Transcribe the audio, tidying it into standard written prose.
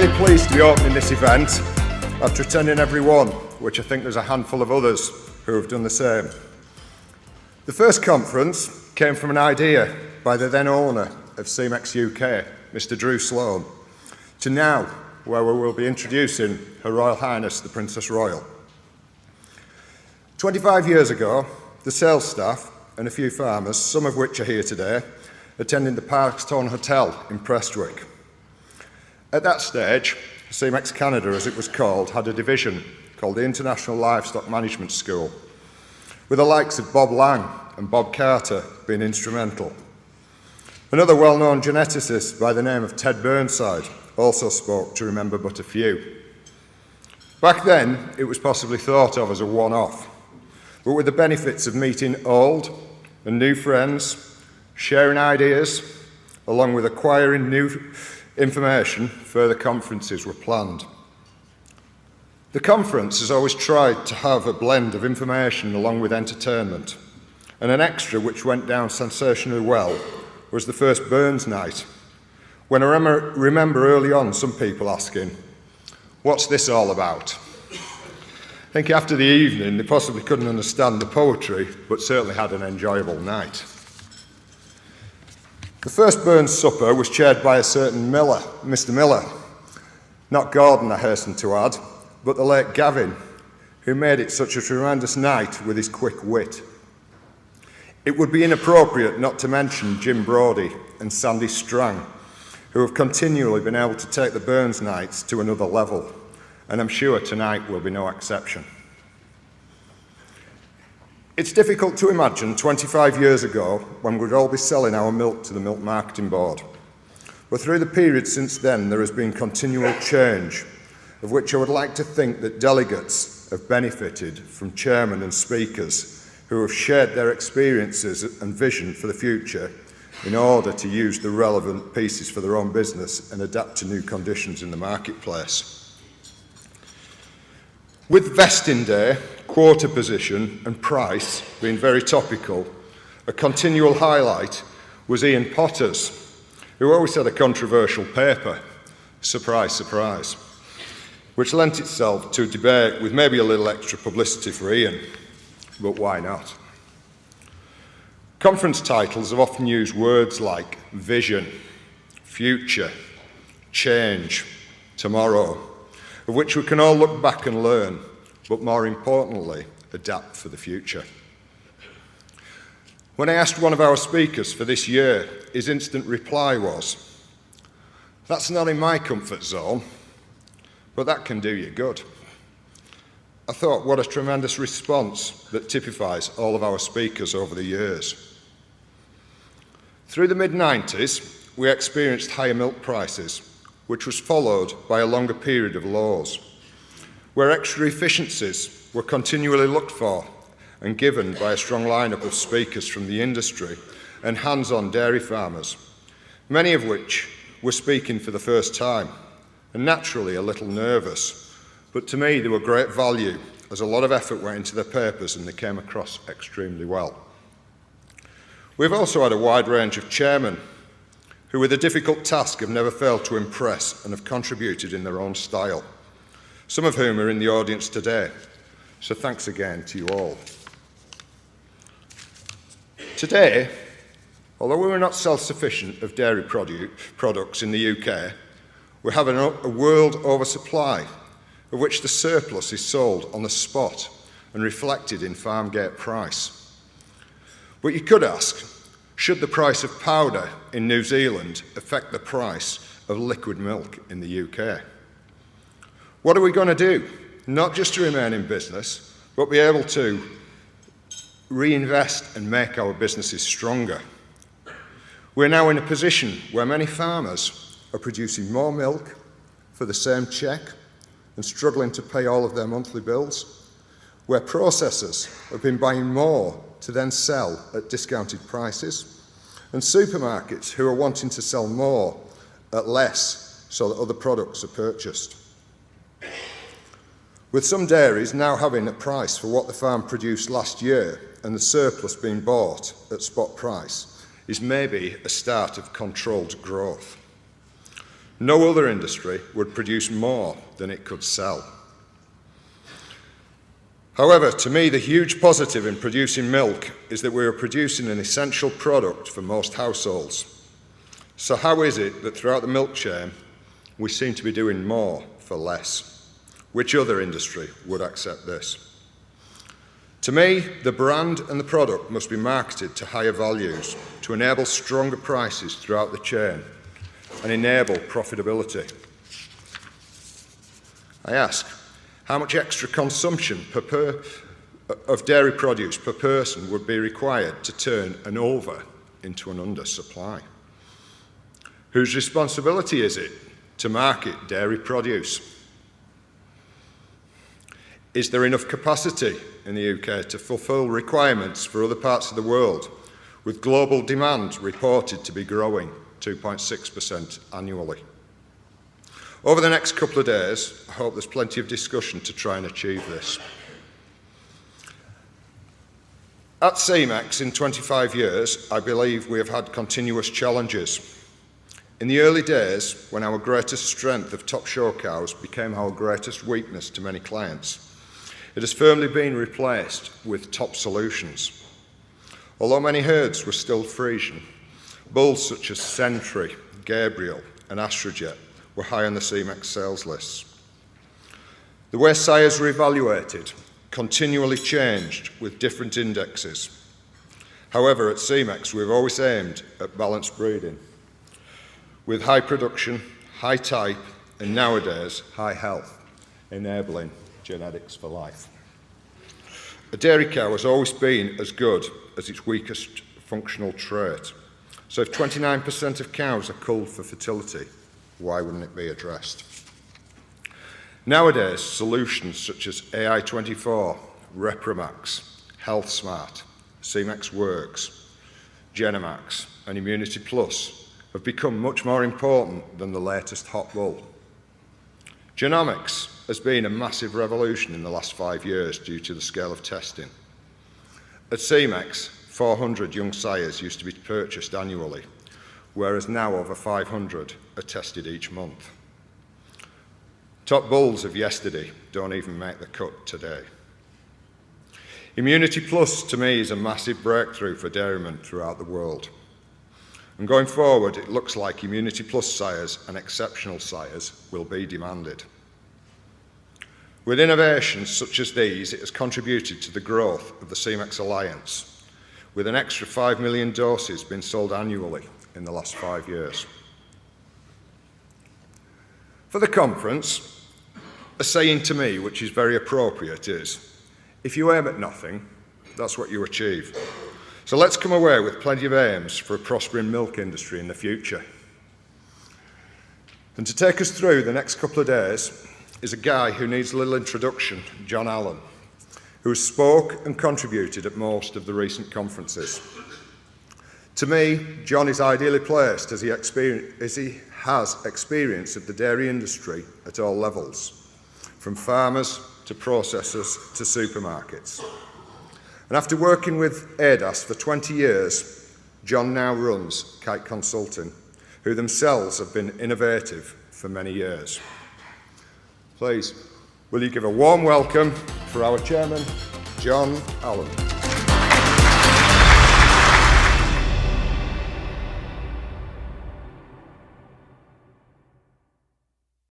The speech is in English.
really pleased to be opening this event after attending every one, which I think there's a handful of others who have done the same. The first conference came from an idea by the then owner of Semex UK, Mr. Drew Sloan, to now, where we will be introducing Her Royal Highness the Princess Royal. 25 years ago, the sales staff and a few farmers, some of which are here today, attended the Parkstone Hotel in Prestwick. At that stage, Semex Canada, as it was called, had a division called the International Livestock Management School, with the likes of Bob Lang and Bob Carter being instrumental. Another well-known geneticist by the name of Ted Burnside also spoke, to remember but a few. Back then, it was possibly thought of as a one-off, but with the benefits of meeting old and new friends, sharing ideas, along with acquiring new information, further conferences were planned. The conference has always tried to have a blend of information along with entertainment, and an extra which went down sensationally well was the first Burns night, when I remember early on some people asking, "What's this all about?" I think after the evening they possibly couldn't understand the poetry, but certainly had an enjoyable night. The first Burns supper was chaired by a certain Miller, Mr. Miller. Not Gordon, I hasten to add, but the late Gavin, who made it such a tremendous night with his quick wit. It would be inappropriate not to mention Jim Brodie and Sandy Strang, who have continually been able to take the Burns nights to another level, and I'm sure tonight will be no exception. It's difficult to imagine 25 years ago when we'd all be selling our milk to the Milk Marketing Board. But through the period since then, there has been continual change, of which I would like to think that delegates have benefited from chairmen and speakers who have shared their experiences and vision for the future in order to use the relevant pieces for their own business and adapt to new conditions in the marketplace. With vesting day, quota position and price being very topical, a continual highlight was Ian Potter's, who always had a controversial paper, surprise, surprise, which lent itself to debate with maybe a little extra publicity for Ian, but why not? Conference titles have often used words like vision, future, change, tomorrow, of which we can all look back and learn, but more importantly, adapt for the future. When I asked one of our speakers for this year, his instant reply was, "That's not in my comfort zone, but that can do you good." I thought, what a tremendous response that typifies all of our speakers over the years. Through the mid-90s, we experienced higher milk prices, which was followed by a longer period of lows, where extra efficiencies were continually looked for and given by a strong lineup of speakers from the industry and hands-on dairy farmers, many of which were speaking for the first time, and naturally a little nervous, but to me they were great value, as a lot of effort went into their papers and they came across extremely well. We've also had a wide range of chairmen who with a difficult task have never failed to impress and have contributed in their own style, some of whom are in the audience today. So thanks again to you all. Today, although we are not self-sufficient of dairy products in the UK, we have a world oversupply, of which the surplus is sold on the spot and reflected in farm gate price. But you could ask, should the price of powder in New Zealand affect the price of liquid milk in the UK? What are we going to do? Not just to remain in business, but be able to reinvest and make our businesses stronger. We're now in a position where many farmers are producing more milk for the same check and struggling to pay all of their monthly bills, where processors have been buying more to then sell at discounted prices, and supermarkets who are wanting to sell more at less so that other products are purchased. With some dairies now having a price for what the farm produced last year and the surplus being bought at spot price is maybe a start of controlled growth. No other industry would produce more than it could sell. However, to me, the huge positive in producing milk is that we are producing an essential product for most households. So how is it that throughout the milk chain, we seem to be doing more for less? Which other industry would accept this? To me, the brand and the product must be marketed to higher values to enable stronger prices throughout the chain and enable profitability. I ask, how much extra consumption of dairy produce per person would be required to turn an over into an under supply? Whose responsibility is it to market dairy produce? Is there enough capacity in the UK to fulfil requirements for other parts of the world, with global demand reported to be growing 2.6% annually? Over the next couple of days, I hope there's plenty of discussion to try and achieve this. At Semex, in 25 years, I believe we have had continuous challenges. In the early days, when our greatest strength of top show cows became our greatest weakness to many clients, it has firmly been replaced with top solutions. Although many herds were still Frisian, bulls such as Sentry, Gabriel and Astrojet were high on the Semex sales lists. The way sires were evaluated continually changed with different indexes. However, at Semex, we've always aimed at balanced breeding, with high production, high type, and nowadays, high health, enabling genetics for life. A dairy cow has always been as good as its weakest functional trait. So if 29% of cows are culled for fertility, why wouldn't it be addressed? Nowadays, solutions such as AI24, Repromax, Health Smart, Semex Works, Genemax, and Immunity Plus have become much more important than the latest hot bull. Genomics has been a massive revolution in the last 5 years due to the scale of testing. At Semex, 400 young sires used to be purchased annually, whereas now over 500 are tested each month. Top bulls of yesterday don't even make the cut today. Immunity Plus, to me, is a massive breakthrough for dairymen throughout the world. And going forward, it looks like Immunity Plus sires and exceptional sires will be demanded. With innovations such as these, it has contributed to the growth of the Semex Alliance, with an extra 5 million doses being sold annually in the last 5 years. For the conference, a saying to me which is very appropriate is, if you aim at nothing, that's what you achieve. So let's come away with plenty of aims for a prospering milk industry in the future. And to take us through the next couple of days is a guy who needs a little introduction, John Allen, who has spoke and contributed at most of the recent conferences. To me, John is ideally placed as he has experience of the dairy industry at all levels, from farmers to processors to supermarkets. And after working with ADAS for 20 years, John now runs Kite Consulting, who themselves have been innovative for many years. Please, will you give a warm welcome for our chairman, John Allen.